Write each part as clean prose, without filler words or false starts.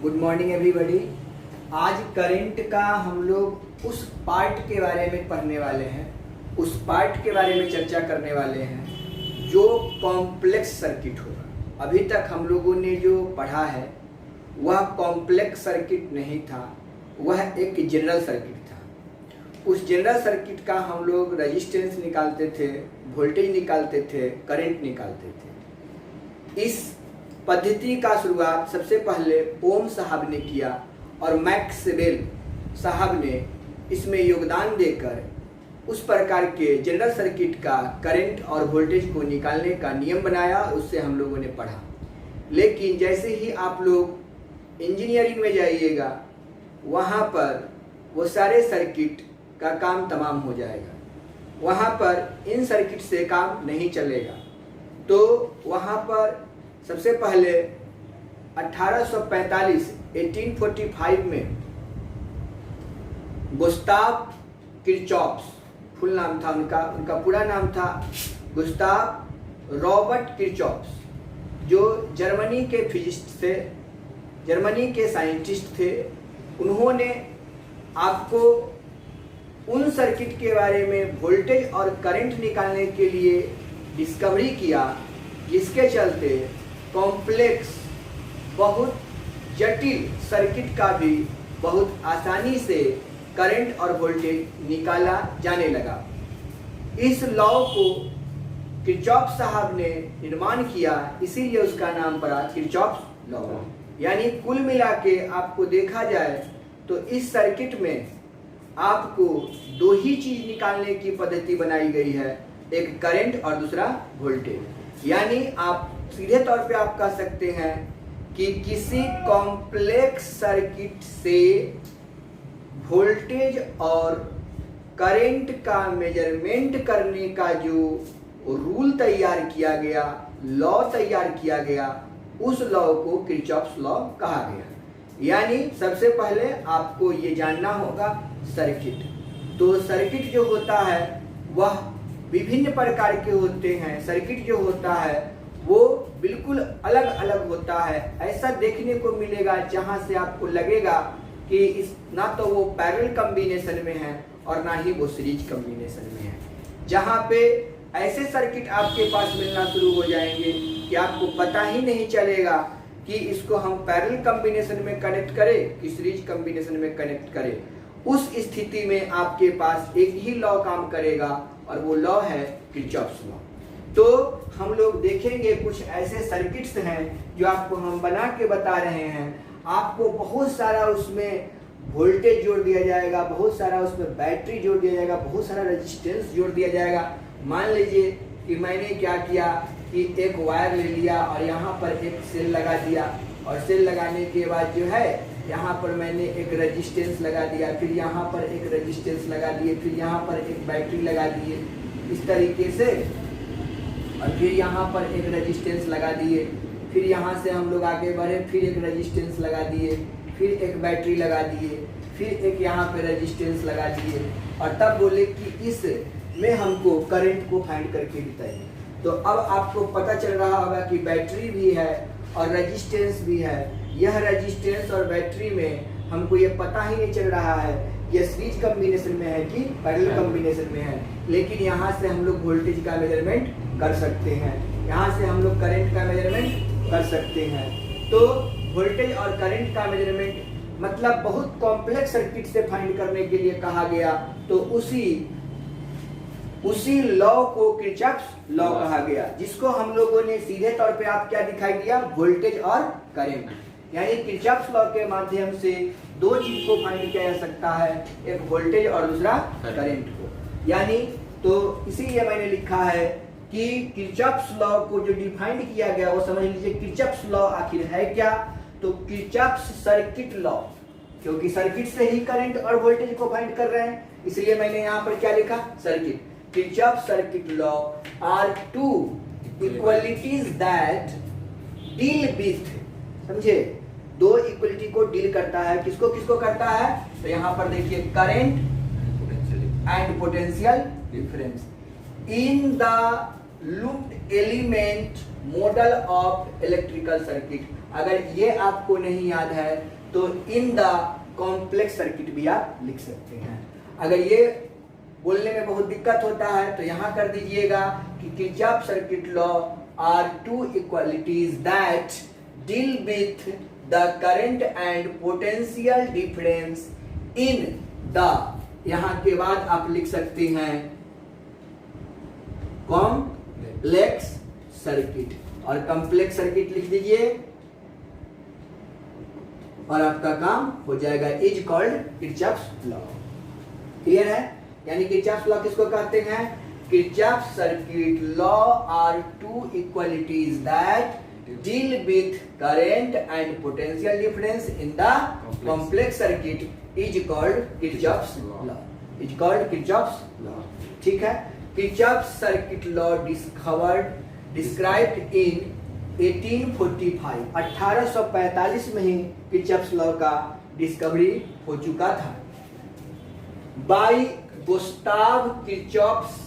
Good morning everybody. आज current का हम लोग उस पार्ट के बारे में पढ़ने वाले हैं, उस पार्ट के बारे में चर्चा करने वाले हैं जो कॉम्प्लेक्स सर्किट होगा। अभी तक हम लोगों ने जो पढ़ा है वह कॉम्प्लेक्स सर्किट नहीं था, वह एक जनरल सर्किट था। उस जनरल सर्किट का हम लोग रेजिस्टेंस निकालते थे, वोल्टेज निकालते थे, करंट निकालते थे। इस पद्धति का शुरुआत सबसे पहले ओम साहब ने किया और मैक्सवेल साहब ने इसमें योगदान देकर उस प्रकार के जनरल सर्किट का करंट और वोल्टेज को निकालने का नियम बनाया। उससे हम लोगों ने पढ़ा। लेकिन जैसे ही आप लोग इंजीनियरिंग में जाइएगा वहाँ पर वो सारे सर्किट का काम तमाम हो जाएगा, वहाँ पर इन सर्किट से काम नहीं चलेगा। तो वहाँ पर सबसे पहले 1845 में गुस्ताव किरचॉफ, फुल नाम था उनका पूरा नाम था गुस्ताव रॉबर्ट किरचॉफ, जो जर्मनी के फिजिस्ट थे, जर्मनी के साइंटिस्ट थे। उन्होंने आपको उन सर्किट के बारे में वोल्टेज और करंट निकालने के लिए डिस्कवरी किया, जिसके चलते कॉम्प्लेक्स बहुत जटिल सर्किट का भी बहुत आसानी से करंट और वोल्टेज निकाला जाने लगा। इस लॉ को किरचॉफ साहब ने निर्माण किया, इसीलिए उसका नाम पड़ा किरचॉफ लॉ। यानी कुल मिला के आपको देखा जाए तो इस सर्किट में आपको दो ही चीज निकालने की पद्धति बनाई गई है, एक करंट और दूसरा वोल्टेज। यानी आप सीधे तौर पे आप कह सकते हैं कि किसी कॉम्प्लेक्स सर्किट से वोल्टेज और करंट का मेजरमेंट करने का जो रूल तैयार किया गया, लॉ तैयार किया गया, उस लॉ को किरचॉफ लॉ कहा गया। यानी सबसे पहले आपको ये जानना होगा सर्किट। तो सर्किट जो होता है वह विभिन्न प्रकार के होते हैं। सर्किट जो होता है वो बिल्कुल अलग अलग होता है। ऐसा देखने को मिलेगा जहां से आपको लगेगा कि इस ना तो वो पैरेलल कॉम्बिनेशन में है और ना ही वो सीरीज कॉम्बिनेशन में है। जहां पे ऐसे सर्किट आपके पास मिलना शुरू हो जाएंगे कि आपको पता ही नहीं चलेगा कि इसको हम पैरेलल कॉम्बिनेशन में कनेक्ट करें कि सीरीज कॉम्बिनेशन में कनेक्ट करें। उस स्थिति में आपके पास एक ही लॉ काम करेगा और वो लॉ है किरचॉफ लॉ। तो हम लोग देखेंगे कुछ ऐसे सर्किट्स हैं जो आपको हम बना के बता रहे हैं। आपको बहुत सारा उसमें वोल्टेज जोड़ दिया जाएगा, बहुत सारा उसमें बैटरी जोड़ दिया जाएगा, बहुत सारा रेजिस्टेंस जोड़ दिया जाएगा। मान लीजिए कि मैंने क्या किया कि एक वायर ले लिया और यहाँ पर एक सेल लगा दिया, और सेल लगाने के बाद जो है यहाँ पर मैंने एक रेजिस्टेंस लगा दिया, फिर यहाँ पर एक रेजिस्टेंस लगा दिए, फिर यहाँ पर एक बैटरी लगा दिए, इस तरीके से, और फिर यहाँ पर एक रेजिस्टेंस लगा दिए। फिर यहाँ से हम लोग आगे बढ़े, फिर एक रेजिस्टेंस लगा दिए, फिर एक बैटरी लगा दिए, फिर एक यहाँ पे रेजिस्टेंस लगा दिए, और तब बोले कि इस में हमको करंट को फाइंड करके बताइए। तो अब आपको पता चल रहा होगा कि बैटरी भी है और रेजिस्टेंस भी है। यह रेजिस्टेंस और बैटरी में हमको ये पता ही नहीं चल रहा है ये सीरीज कॉम्बिनेशन में है कि पैरेलल कॉम्बिनेशन में है। लेकिन यहाँ से हम लोग वोल्टेज का मेजरमेंट कर सकते हैं, यहाँ से हम लोग करंट का मेजरमेंट कर सकते हैं। तो वोल्टेज और करंट का मेजरमेंट मतलब बहुत कॉम्प्लेक्स सर्किट से फाइंड करने के लिए कहा गया। तो उसी लॉ को किरचॉफ लॉ कहा गया, जिसको हम लोगों ने सीधे तौर पे आप क्या दिखाई दिया, वोल्टेज और करंट। यानी किरचॉफ लॉ के माध्यम से दो चीज को फाइंड किया जा सकता है, एक वोल्टेज और दूसरा करंट को। यानी तो इसीलिए मैंने लिखा है कि किरचॉफ लॉ को जो डिफाइन किया गया वो समझ लीजिए किरचॉफ लॉ आखिर है क्या। तो किरचॉफ सर्किट लॉ, क्योंकि सर्किट से ही करंट और वोल्टेज को फाइंड कर रहे हैं, इसलिए मैंने यहाँ पर क्या लिखा, circuit. Kirchhoff circuit law are two equalities that deal with, समझे, दो इक्वलिटी को डील करता है। किसको किसको करता है, तो यहाँ पर देखिए current and potential difference in the looped element model of electrical circuit. अगर ये आपको नहीं याद है तो इन द कॉम्प्लेक्स सर्किट भी आप लिख सकते हैं। अगर ये बोलने में बहुत दिक्कत होता है तो यहाँ कर दीजिएगा कि Kirchhoff circuit law are two equalities that deal with the current and potential difference in the, यहाँ के बाद आप लिख सकते हैं कॉम्प्लेक्स सर्किट, और कॉम्प्लेक्स सर्किट लिख दीजिए और आपका काम हो जाएगा। Is called Kirchhoff's law. Clear है? यानी किरचॉफ्स लॉ किसको कहते हैं? Kirchhoff circuit law are two equalities that deal with current and potential difference in the complex circuit is called Kirchhoff's law. Is called Kirchhoff's law. ठीक है? Kirchhoff circuit law described in 1845, 1845 में ही Kirchhoff's law का discovery हो चुका था bye Gustav Kirchhoff.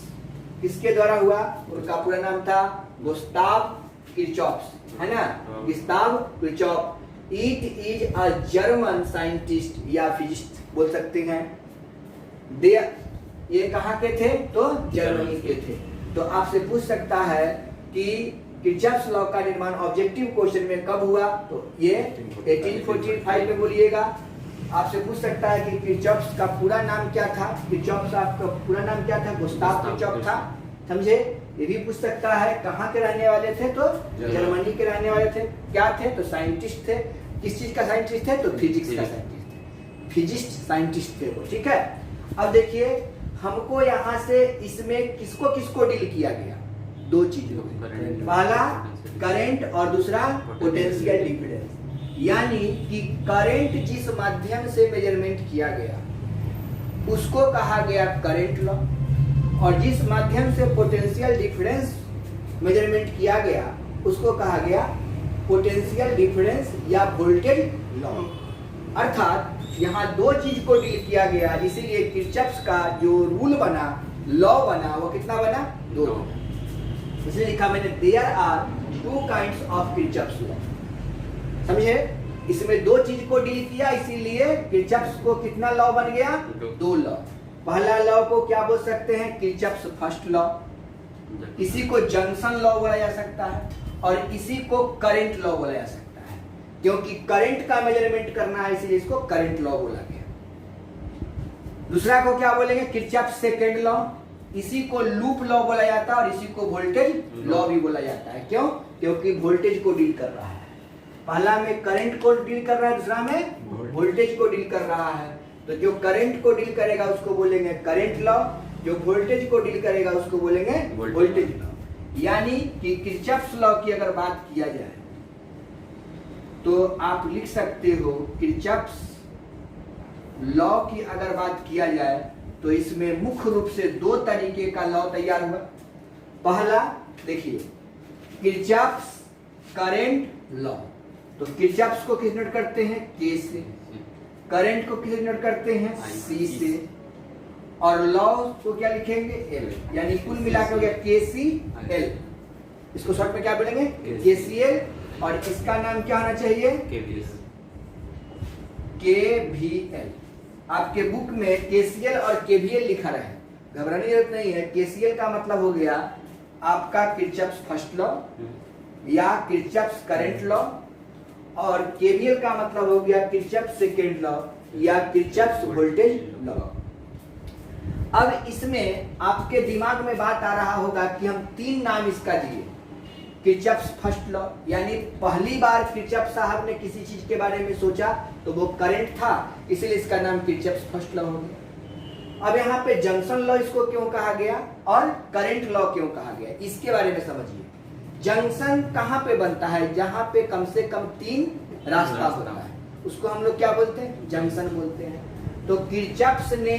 किसके द्वारा हुआ? उनका पूरा नाम था गुस्ताव किरचॉफ, है ना? Gustav Kirchhoff. It is a German scientist या फिजिस्ट बोल सकते हैं। ये कहाँ के थे? तो जर्मनी के थे। तो आपसे पूछ सकता है कि किरचॉफ्स लॉ का निर्माण ऑब्जेक्टिव क्वेश्चन में कब हुआ? तो ये 1845 में बोलिएगा। आपसे पूछ सकता है कि किरचॉफ्स का पूरा नाम क्या था? किरचॉफ्स का पूरा नाम क्या था? गुस्ताव किरचॉफ था। समझे? ये भी पूछ सकता है कहाँ के रहने वाले थे? तो जर्मनी के रहने वाले थे। क्या थे? तो साइंटिस्ट थे। किस चीज का साइंटिस्ट थे? तो फिजिक्स का साइंटिस्ट थे। फिजिस्ट साइंटिस्ट थे वो। ठीक है? अब देखिए हमको यहाँ से इसमें किसको किसको डील किया गया? दो चीजों में। पहला करंट और दूसरा पोटेंशियल डिफरेंस। यानी कि करंट जिस माध्यम से मेजरमेंट किया गया उसको कहा गया करंट लॉ, और जिस माध्यम से पोटेंशियल डिफरेंस मेजरमेंट किया गया उसको कहा गया पोटेंशियल डिफरेंस या वोल्टेज लॉ। अर्थात यहाँ दो चीज को डील किया गया, इसीलिए किरचॉफ्स का जो रूल बना, लॉ बना, वो कितना बना? दो बना। इसलिए लिखा मैंने there are two kinds of Kirchhoff's law. समझे? इसमें दो चीज को डील किया, इसीलिए किरचॉफ्स को कितना लॉ बन गया? दो लॉ। पहला लॉ को क्या बोल सकते हैं? Kirchhoff's first law. इसी को जंक्शन लॉ बोला जा सकता है और इसी को करंट लॉ बोला जा सकता है, क्योंकि करंट का मेजरमेंट करना है इसलिए इसको करंट लॉ बोला गया। दूसरा को क्या बोलेंगे? Kirchhoff's second law. इसी को लूप लॉ बोला जाता है और इसी को वोल्टेज लॉ भी बोला जाता है। क्यों? क्योंकि वोल्टेज को डील कर रहा है। पहला में करंट को डील कर रहा है, दूसरा में वोल्टेज को डील कर रहा है। तो जो करंट को डील करेगा उसको बोलेंगे करंट लॉ, जो वोल्टेज को डील करेगा उसको बोलेंगे वोल्टेज लॉ। यानी कि किरचॉफ्स लॉ की अगर बात किया जाए तो आप लिख सकते हो किरचॉफ्स लॉ की अगर बात किया जाए तो इसमें मुख्य रूप से दो तरीके का लॉ तैयार हुआ। पहला देखिए किरचॉफ्स करंट लॉ। तो किरचॉफ्स को किस नोट करते हैं? के से। करंट को किस नोट करते हैं? सी से। और लॉ को क्या लिखेंगे? एल। यानी कुल मिलाकर हो गया KCL। इसको शॉर्ट में क्या बोलेंगे? KCL। और इसका नाम क्या होना चाहिए? KVL। आपके बुक में KCL और KVL लिखा रहे, घबराने की जरूरत नहीं है। KCL का मतलब हो गया आपका किरचॉफ्स फर्स्ट लॉ या किरचॉफ्स करंट लॉ, और KVL का मतलब हो गया किरचॉफ्स सेकंड लॉ या किरचॉफ्स वोल्टेज लॉ। अब इसमें आपके दिमाग में बात आ रहा होगा कि हम तीन नाम इसका दिए। किरचॉफ्स फर्स्ट लॉ यानी पहली बार किरचॉफ साहब ने किसी चीज के बारे में सोचा तो वो करंट था, इसलिए इसका नाम किरचॉफ्स फर्स्ट लॉ हो गया। अब यहाँ पे जंक्शन लॉ इसको क्यों कहा गया और करंट लॉ क्यों कहा गया, इसके बारे में समझिए। जंक्शन कहाँ पे बनता है? जहाँ पे कम से कम तीन रास्ता होता है, उसको हम लोग क्या बोलते हैं? जंक्शन बोलते हैं। तो किरचॉफ्स ने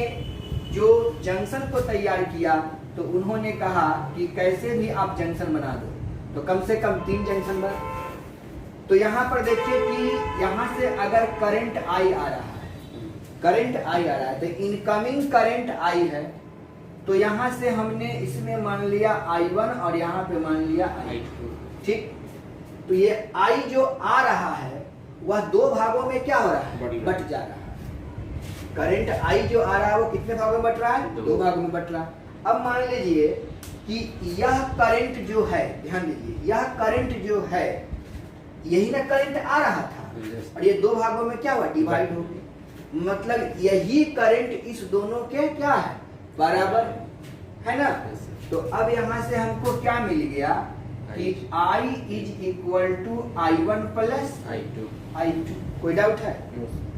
जो जंक्शन को तैयार किया तो उन्होंने कहा कि कैसे भी आप जंक्शन बना दो, तो कम से कम तीन जंक्शन बना। तो यहाँ पर देखिए कि यहाँ से अगर करंट I आ रहा है, करंट I आ रहा है तो इनकमिंग करंट I है, तो यहाँ से हमने इसमें मान लिया I1 और यहाँ पे मान लिया I2। ठीक। तो ये आई जो आ रहा है वह दो भागों में क्या हो रहा है, बट जा रहा है। करंट आई जो आ रहा है वो कितने भागों में बट रहा है, दो भागों में बट रहा है। अब मान लीजिए कि यह करंट जो है, ध्यान दीजिए, यह करंट जो है यही ना करंट आ रहा था, और ये दो भागों में क्या हुआ, डिवाइड हो गया। मतलब यही करंट इस दोनों के क्या है, बराबर है ना। तो अब यहां से हमको क्या मिल गया कि I is equal to I1 plus I2। कोई डाउट है?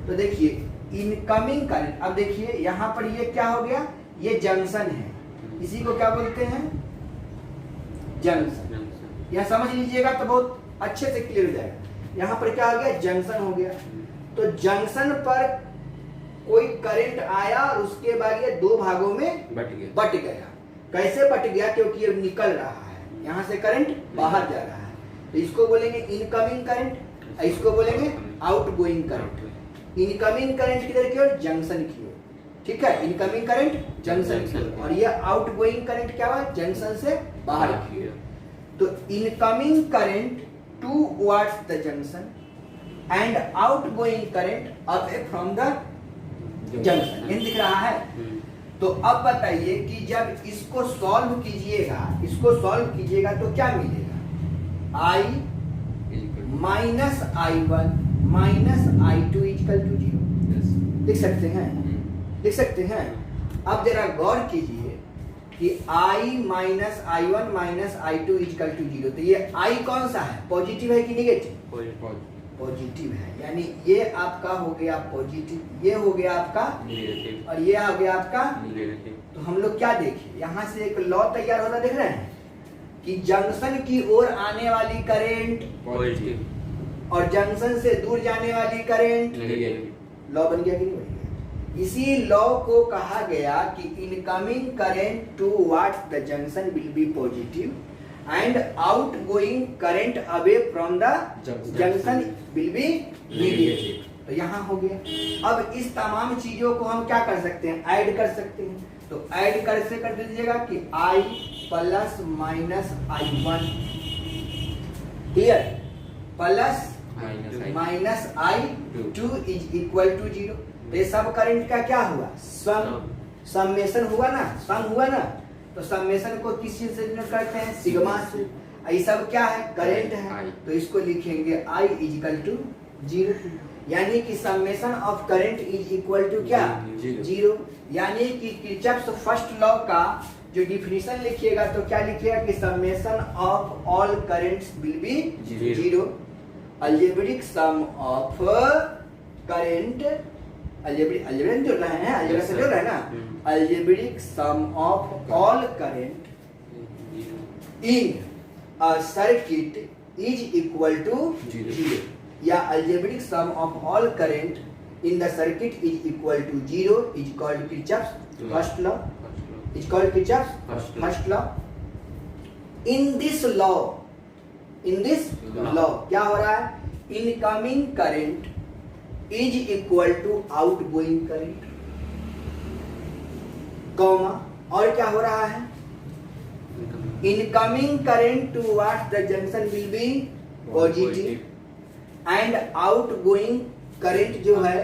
तो देखिए इनकमिंग करंट, अब देखिए यहाँ पर ये क्या हो गया, ये जंक्शन है, इसी को क्या बोलते हैं, जंक्शन। यह समझ लीजिएगा तो बहुत अच्छे से क्लियर हो जाएगा। यहाँ पर क्या हो गया, जंक्शन हो गया। तो जंक्शन पर कोई करंट आया और उसके बाद ये दो भागों में बट गया। कैसे बट गया, क्योंकि ये निकल रहा है, यहाँ से करंट बाहर जा रहा है, तो इसको बोलेंगे इनकमिंग करंट, इसको बोलेंगे आउटगोइंग करंट। इनकमिंग करंट किधर की ओर, जंक्शन की ओर, ठीक है, इनकमिंग करंट जंक्शन की ओर, और ये आउटगोइंग करंट क्या हुआ, जंक्शन से बाहर की ओर। तो incoming current towards the junction and outgoing current away from the junction, ये दिख रहा है। तो अब बताइए कि जब इसको सॉल्व कीजिएगा, इसको सॉल्व कीजिएगा तो क्या मिलेगा, I minus I1 minus I2 equal to 0। लिख सकते हैं, लिख सकते हैं। अब जरा गौर कीजिए कि I minus I1 minus I2 equal to 0, तो ये I कौन सा है, पॉजिटिव है कि निगेटिव, पॉजिटिव है, यानी ये आपका हो गया पॉजिटिव, ये हो गया आपका नेगेटिव, और ये आ गया आपका नेगेटिव। तो हम लोग क्या देखें, यहाँ से एक लॉ तैयार होता देख रहे हैं कि जंक्शन की ओर आने वाली करंट पॉजिटिव और जंक्शन से दूर जाने वाली करंट नेगेटिव। लॉ बन गया कि नहीं बन गया? इसी लॉ को कहा गया कि incoming current towards the junction will be positive and outgoing current away from the junction will be negative। तो यहाँ हो गया। अब इस तमाम चीजों को हम क्या कर सकते हैं, ऐड कर सकते हैं। तो ऐड कर दीजिएगा कि I plus minus I1 clear, plus minus I2 is equal to 0। तो ये सब करंट का क्या हुआ, समेशन हुआ ना, सम हुआ ना। तो समेशन को किस चीज से डिनोट करते हैं, सिग्मा से। ये सब क्या है, करंट है, तो इसको लिखेंगे I इज इक्वल टू 0, यानी कि summation of current is equal to क्या, 0। यानी कि किरचॉफ्स फर्स्ट लॉ का जो डिफिनीशन लिखिएगा तो क्या लिखिएगा कि summation of all currents will be 0। Algebraic sum of current, algebraic जोड़ रहे हैं, अलजेब्रा से जोड़ रहे हैं ना, algebraic sum of all current in a circuit is equal to 0, या algebraic sum of all current in the circuit is equal to 0 is called Kirchhoff's first law, is called Kirchhoff's first law। in this law क्या हो रहा है, incoming current is equal to outgoing current, comma, और क्या हो रहा है, incoming current towards the junction will be positive and outgoing current जो है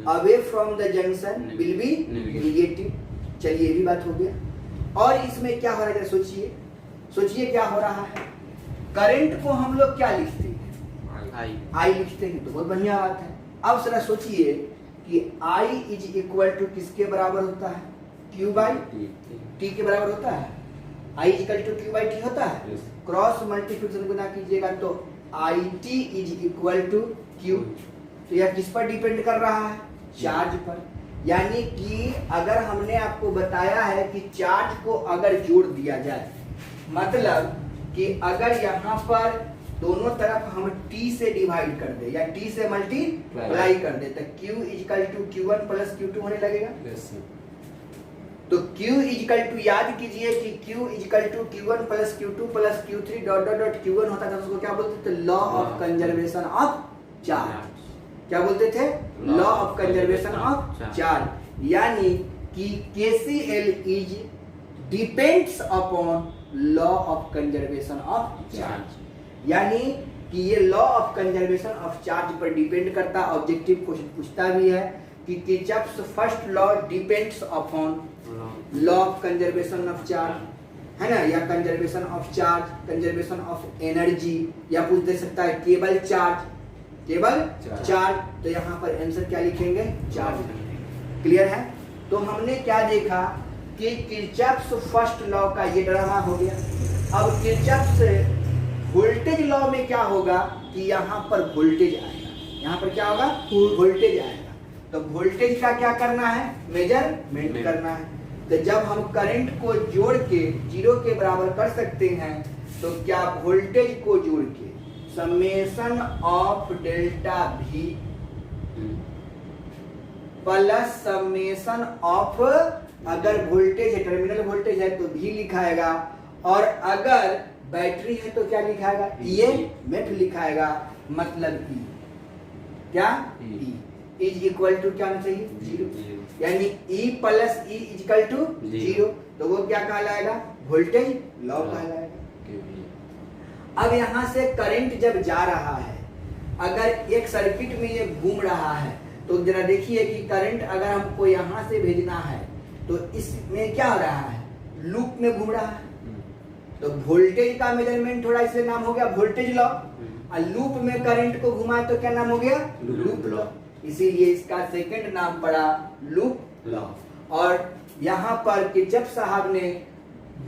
away from the junction will be negative. चलिए ये भी बात हो गया। और इसमें क्या हो रहा है, सोचिए, सोचिए क्या हो रहा है। करंट को हम लोग क्या लिखते हैं, आई लिखते हैं, तो बहुत बढ़िया बात है। अब जरा सोचिए कि I इज इक्वल टू किसके बराबर होता है, Q बाई T के बराबर होता है। I equal to Q by T होता है। क्रॉस मल्टीप्लिकेशन गुना कीजिएगा तो IT is equal to Q। तो यह किस पर डिपेंड कर रहा है, चार्ज पर। यानी कि अगर हमने आपको बताया है कि चार्ज को अगर जोड़ दिया जाए, मतलब कि अगर यहाँ पर दोनों तरफ हम T से डिवाइड कर दे या T से मल्टीप्लाई कर दे तो Q equal to Q1 plus Q2 होने लगेगा। तो Q इक्वल टू, याद कीजिए कि Q equal to Q1 plus Q2 plus Q3 dot dot dot Q1 होता था, उसको क्या बोलते थे, law of conservation of charge. क्या बोलते थे, law of conservation of charge. यानी कि KCL is depends upon law of conservation of charge. यानी कि ये law of conservation of charge पर डिपेंड करता है। ऑब्जेक्टिव क्वेश्चन पूछता भी है कि Kirchhoff's first law depends upon law of conservation of charge, है ना, या conservation of charge, conservation of energy, या पूछ दे सकता है केवल चार्ज, केवल चार्ज। तो यहाँ पर आंसर क्या लिखेंगे? चार्ज। क्लियर है? तो हमने क्या देखा कि किरचॉफ्स फर्स्ट लॉ का ये ड्रामा हो गया। अब किरचॉफ्स वोल्टेज लॉ में क्या होगा कि यहाँ पर वोल्टेज आएगा, यहाँ पर क्या होगा? वोल्टेज आएगा। तो वोल्टेज का क्या करना है? मेजरमेंट करना है। तो जब हम करंट को जोड़ के 0 के बराबर कर सकते हैं, तो क्या वोल्टेज को जोड़ के summation of delta V plus summation of, अगर वोल्टेज है, टर्मिनल वोल्टेज है तो V लिखाएगा, और अगर बैटरी है तो क्या लिखाएगा? EMF लिखाएगा, मतलब E क्या? E इज इक्वल टू क्या होना चाहिए? 0। यानी E plus E is equal to 0। तो वो क्या कहलाएगा? वोल्टेज लॉ कहलाएगा। अब यहाँ से करंट जब जा रहा है, अगर एक सर्किट में ये घूम रहा है, तो जरा देखिए कि करंट अगर हमको यहाँ से भेजना है तो इसमें क्या हो रहा है? लूप में घूम रहा है। तो वोल्टेज का मेजरमेंट थोड़ा, इसलिए नाम हो गया वोल्टेज लॉ। और लूप में करंट को घुमाए तो क्या नाम हो गया? Loop law. इसीलिए इसका सेकंड नाम पड़ा लूप लॉ। और यहाँ पर किरचॉफ साहब ने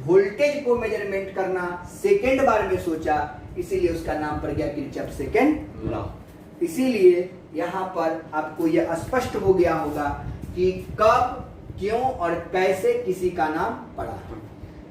वोल्टेज को मेजरमेंट करना सेकंड बार में सोचा, इसीलिए उसका नाम पड़ गया किरचॉफ सेकंड लॉ। इसीलिए यहाँ पर आपको यह स्पष्ट हो गया होगा कि कब, क्यों और कैसे किसी का नाम पड़ा।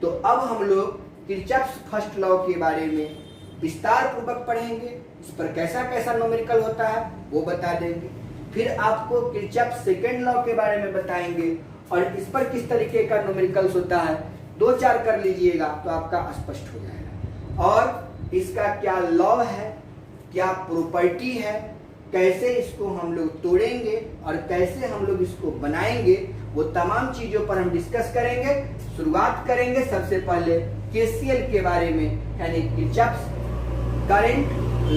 तो अब हम लोग किरचॉफ फर्स्ट लॉ के बारे में विस्तार पूर्वक पढ़ेंगे। इस पर कैसा कैसा न्यूमेरिकल होता है वो बता देंगे। फिर आपको किरचॉफ सेकंड लॉ के बारे में बताएंगे, और इस पर किस तरीके का न्यूमेरिकल्स होता है 2-4 कर लीजिएगा तो आपका स्पष्ट हो जाएगा। और इसका क्या लॉ है, क्या प्रॉपर्टी है, कैसे इसको हम लोग तोड़ेंगे और कैसे हम लोग इसको बनाएंगे, वो तमाम चीजों पर हम डिस्कस करेंगे। शुरुआत करेंगे सबसे पहले केसीएल के बारे में, यानी किरचॉफ करंट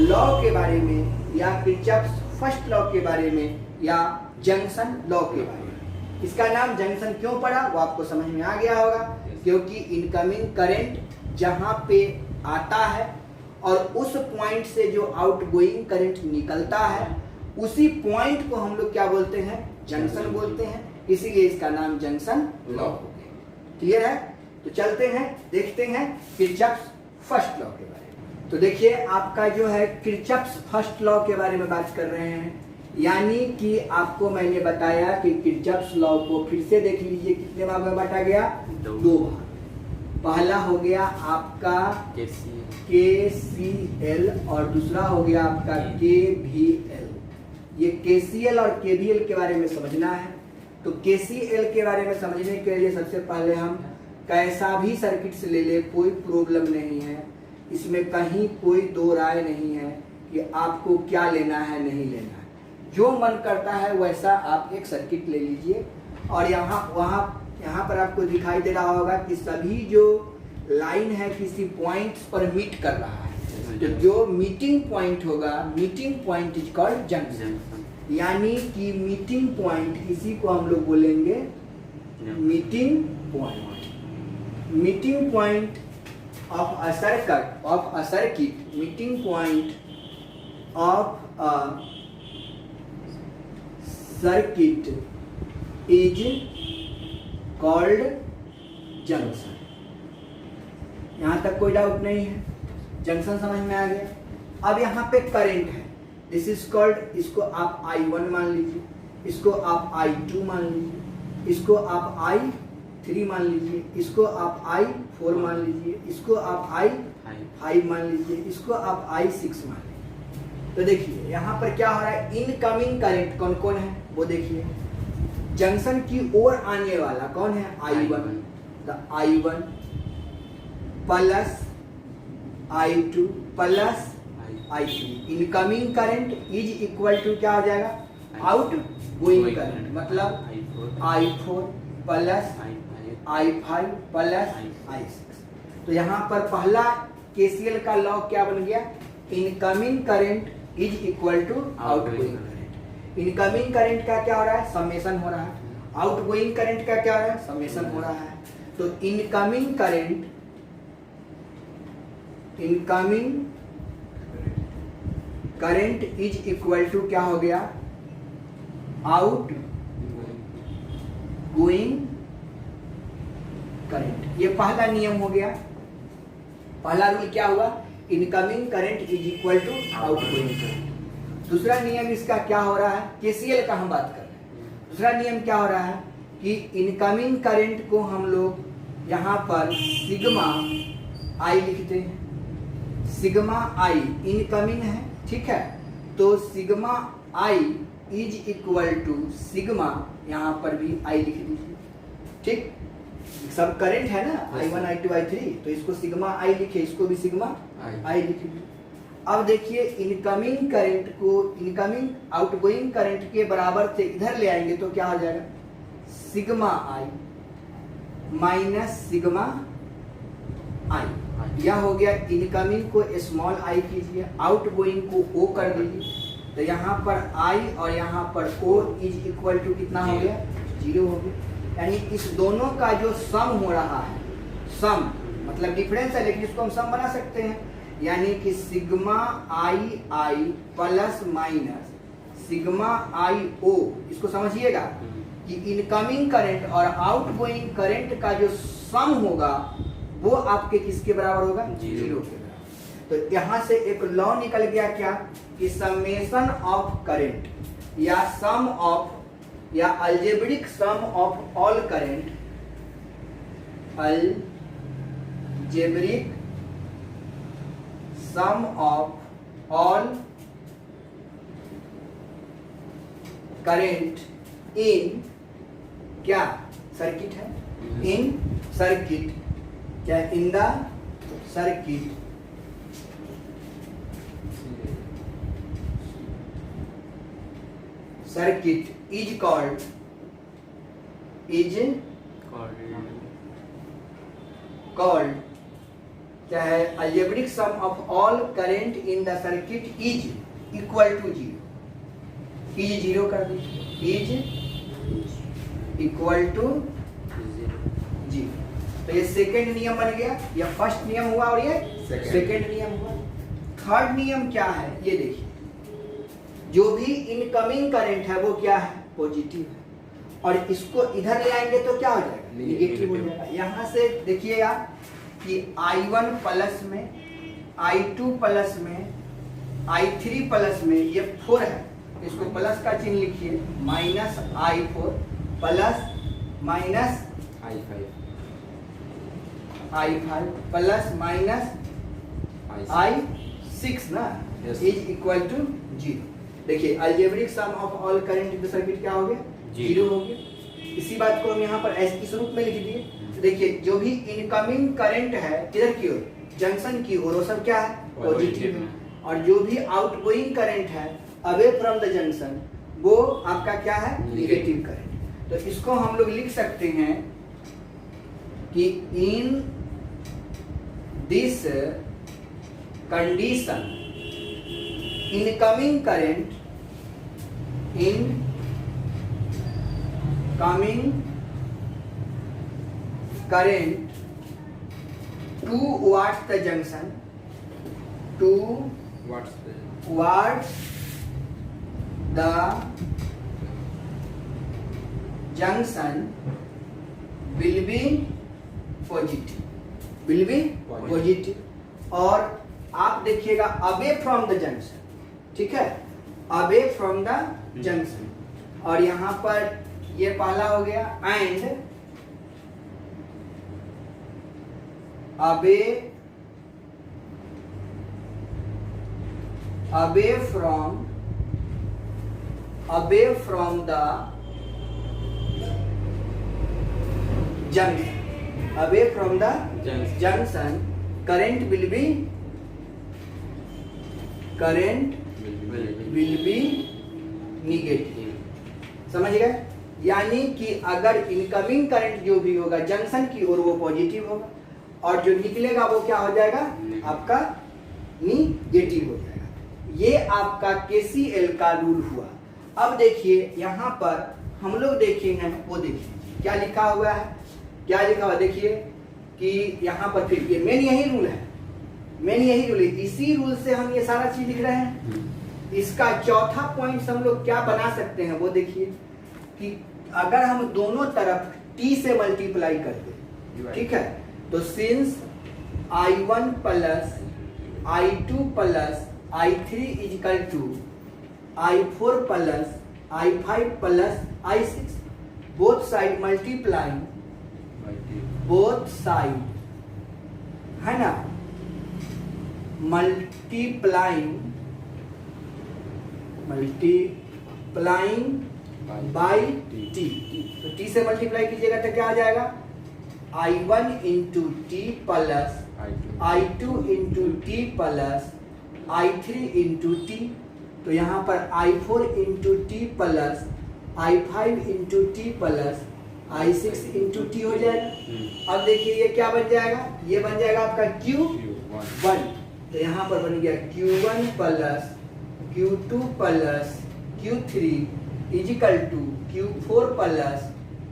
लॉ के बारे में, या किरचॉफ फर्स्ट लॉ के बारे में, या जंक्शन लॉ के बारे में। इसका नाम जंक्शन क्यों पड़ा वो आपको समझ में आ गया होगा, क्योंकि इनकमिंग करंट जहां पे आता है और उस पॉइंट से जो आउटगोइंग करंट निकलता है, उसी पॉइंट को हम लोग क्या बोलते हैं? जंक्शन बोलते हैं। इसीलिए इसका नाम जंक्शन लॉ हो गया। क्लियर है? तो चलते हैं, देखते हैं किरचॉफ फर्स्ट लॉ के बारे में। तो देखिए, आपका जो है किरचॉफ फर्स्ट लॉ के बारे में बात कर रहे हैं, यानी कि आपको मैंने बताया कि किरचॉफ लॉ को फिर से देख लीजिए, कितने भाग में बांटा गया? 2 भाग। पहला हो गया आपका KCL और दूसरा हो गया आपका KVL। ये KCL और KVL के बारे में समझना है। तो KCL के बारे में समझने के लिए सबसे पहले हम कैसा भी सर्किट से ले ले, कोई प्रॉब्लम नहीं है, इसमें कहीं कोई दो राय नहीं है कि आपको क्या लेना है नहीं लेना है। जो मन करता है वैसा आप एक सर्किट ले लीजिए, और यहाँ पर आपको दिखाई दे रहा होगा कि सभी जो लाइन है किसी पॉइंट्स पर मीट कर रहा है। तो जो मीटिंग पॉइंट होगा, meeting point is called junction. यानी कि मीटिंग पॉइंट, इसी को हम लोग बोलेंगे meeting point. Meeting point of a circuit, meeting point of a circuit is called junction. यहां तक कोई डाउट नहीं है, जंक्शन समझ में आ गया। अब यहाँ पे करंट है, दिस इज कॉल्ड, इसको आप I1 मान लीजिए, इसको आप I2 मान लीजिए, इसको आप I3 मान लीजिए, इसको आप I4 मान लीजिए, इसको आप I5 मान लीजिए, इसको आप I6 मान लीजिए। तो देखिए यहाँ पर क्या हो रहा है, इनकमिंग करंट कौन कौन है वो देखिए। जंक्शन की ओर आने वाला कौन है? I1। तो I1 plus I2 plus I3। Incoming current is equal to क्या हो जाएगा? आउट गोइंग करंट, मतलब I4 plus I5 plus I6। तो यहाँ पर पहला केसीएल का लॉ क्या बन गया, incoming current is equal to outgoing current. Incoming current का क्या हो रहा है, समेशन हो रहा है, आउटगोइंग करंट का क्या हो रहा है, समेशन हो रहा है। तो incoming current is equal to क्या हो गया, आउट गोइंग करंट। ये पहला नियम हो गया, पहला रूल क्या हुआ, incoming current is equal to outgoing current. दूसरा नियम इसका क्या हो रहा है, केसीएल का हम बात कर रहे हैं। दूसरा नियम क्या हो रहा है कि इनकमिंग करंट को हम लोग यहाँ पर सिग्मा आई लिखते हैं। सिग्मा आई इनकमिंग है, ठीक है, तो sigma I is equal to sigma, यहाँ पर भी आई लिख दीजिए, ठीक, सब करंट है ना, I1 I2 I3, तो इसको सिग्मा आई लिखे, इसको भी सिग्मा आई लिखिए। अब देखिए इनकमिंग करंट को इनकमिंग आउटगोइंग करंट के बराबर से इधर ले आएंगे तो क्या हो जाएगा, सिग्मा आई माइनस सिग्मा आई। यह हो गया इनकमिंग को स्मॉल आई कीजिए, आउटगोइंग को ओ कर दीजिए, तो यहाँ पर आई और यहाँ पर ओ इज इक्वल टू कितना हो गया, 0 हो गया। यानी इस दोनों का जो सम हो रहा है, सम मतलब डिफरेंस है लेकिन इसको हम सम बना सकते हैं, यानी कि सिग्मा आई आई प्लस माइनस सिग्मा आई ओ, इसको समझिएगा कि इनकमिंग करंट और आउटगोइंग करंट का जो सम होगा वो आपके किसके बराबर होगा, 0 के बराबर। तो यहाँ से एक लॉ निकल गया क्या, कि समेशन ऑफ करंट या सम ऑफ या algebraic sum of all current, algebraic sum of all current in क्या सर्किट है, इन सर्किट, क्या in the circuit circuit is called क्या है, algebraic sum of all current in the circuit is equal to 0। Is 0 कर दीजिए, is equal to 0। तो ये second नियम बन गया, ये फर्स्ट नियम हुआ और ये सेकेंड नियम हुआ। थर्ड नियम क्या है, ये देखिए, जो भी इनकमिंग करंट है वो क्या है, पॉजिटिव है, और इसको इधर ले आएंगे तो क्या हो जाएगा, नेगेटिव हो जाएगा। यहाँ से देखिए आप कि I1 प्लस में, I2 प्लस में, I3 प्लस में, ये 4 है, इसको प्लस का चिन्ह लिखिए, minus I4 plus minus I5 plus minus I6 ना, इज इक्वल टू 0। देखिए algebraic sum of all current in the circuit क्या हो गया, 0 हो गया। इसी बात को हम यहाँ पर इस रूप में लिख दिए। तो देखिए जो भी इनकमिंग करंट है किधर की ओर, जंक्शन की ओर, वो सब क्या है, पॉजिटिव है, और जो भी आउटगोइंग करंट है अवे फ्रॉम द जंक्शन वो आपका क्या है, नेगेटिव करंट। तो इसको हम लोग लिख सकते हैं कि in this condition incoming current towards the junction, towards the junction will be positive, और आप देखिएगा अवे फ्रॉम द जंक्शन, ठीक है, अवे फ्रॉम द जंक्शन, और यहाँ पर ये पहला हो गया, and away from the junction current will be negative। समझ गए, यानी कि अगर इनकमिंग करंट जो भी होगा जंक्शन की ओर वो पॉजिटिव होगा, और जो निकलेगा वो क्या हो जाएगा, आपका निगेटिव हो जाएगा। ये आपका KCL का रूल हुआ। अब देखिए यहाँ पर हम लोग देखेंगे, वो देखिए क्या लिखा हुआ है, क्या लिखा हुआ देखिए कि यहाँ पर फिर ये मेन यही रूल है, मेन यही रूल है, इसी रूल से हम ये सारा चीज लिख रहे हैं। इसका चौथा पॉइंट हम लोग क्या बना सकते हैं वो देखिए कि अगर हम दोनों तरफ t से मल्टीप्लाई कर दे, ठीक है, तो since I1 plus I2 plus I3 is equal to I4 plus I5 plus I6, both side multiplying, both side है ना, मल्टीप्लाइंग बाई t, तो t से मल्टीप्लाई कीजिएगा तो क्या आ जाएगा, I1 into t plus I2 into t plus I3 into t, तो यहाँ पर I4 into t plus I5 into t plus I6 into t हो जाएगा। अब देखिए ये क्या बन जाएगा, ये बन जाएगा आपका Q1, तो यहाँ पर बन गया Q1 plus Q2 plus Q3 is equal to Q4 plus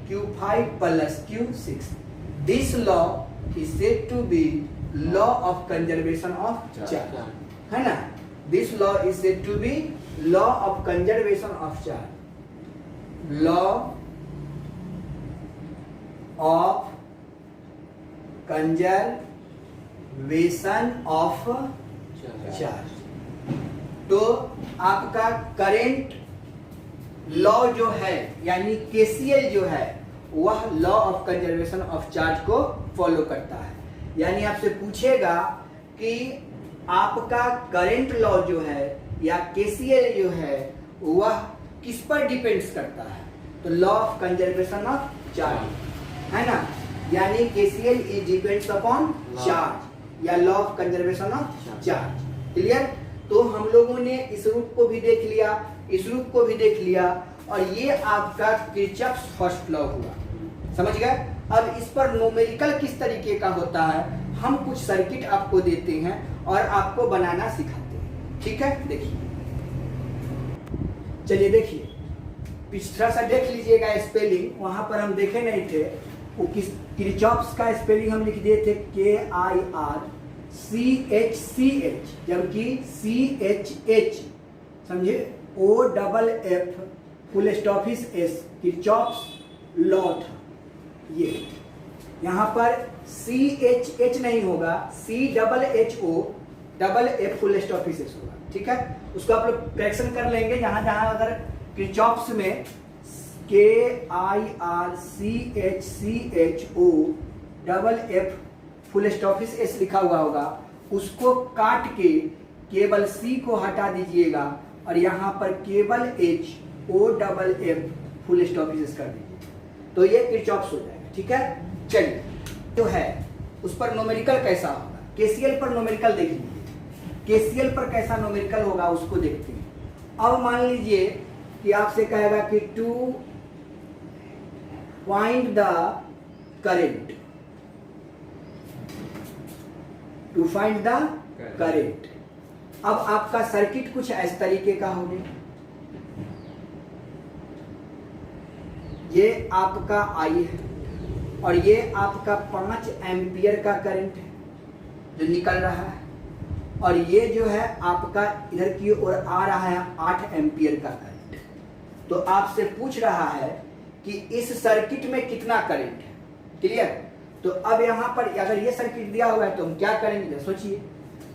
Q5 plus Q6। This law is said to be law of conservation of charge, है ना। This law is said to be law of conservation of charge, law of conservation of charge. तो आपका current law जो है यानी KCL जो है वह law of conservation of charge को फॉलो करता है। यानी आपसे पूछेगा कि आपका करंट लॉ जो है या KCL जो है वह किस पर डिपेंड्स करता है, तो law of conservation of charge, है ना। यानी KCL is depends upon charge या law of conservation of charge. Clear. तो हम लोगों ने इस रूप को भी देख लिया, इस रूप को भी देख लिया, और ये आपका किरचॉफ्स फर्स्ट लॉ हुआ, समझ गए। अब इस पर न्यूमेरिकल किस तरीके का होता है, हम कुछ सर्किट आपको देते हैं और आपको बनाना सिखाते हैं, ठीक है। देखिए, चलिए देखिए, पिछला सा देख लीजिएगा स्पेलिंग, वहां पर हम देखे नहीं थे, वो किस किरचॉफ्स का स्पेलिंग हम लिख दिए थे KIRCHCH, जबकि CHH समझे, OFF full stop is S Kirchhoff's law था। ये यहाँ पर CHH नहीं होगा, CHHO फुल स्टॉपिस S होगा, ठीक है। उसको आप लोग करेक्शन कर लेंगे, जहां जहां अगर किरचॉफ्स में KIRCHCHOFF फुल स्टॉपिस S लिखा हुआ होगा, उसको काट के केवल C को हटा दीजिएगा और यहाँ पर केवल HOFF फुल स्टॉपिस S कर दीजिए, तो ये किरचॉफ्स हो जाएगा, ठीक है। चलिए, जो है उस पर न्यूमेरिकल कैसा होगा, KCL पर न्यूमेरिकल देख लीजिए, KCL पर कैसा न्यूमेरिकल होगा उसको देखते हैं। अब मान लीजिए कि आपसे कहेगा कि to find the current, to find the current. अब आपका सर्किट कुछ इस तरीके का होगा, ये आपका I है और ये आपका 5 एम्पियर का करंट है जो निकल रहा है, और ये जो है आपका इधर की ओर आ रहा है 8 एम्पियर का करंट। तो आपसे पूछ रहा है कि इस सर्किट में कितना करंट है, क्लियर। तो अब यहाँ पर अगर ये सर्किट दिया हुआ है तो हम क्या करेंगे, सोचिए।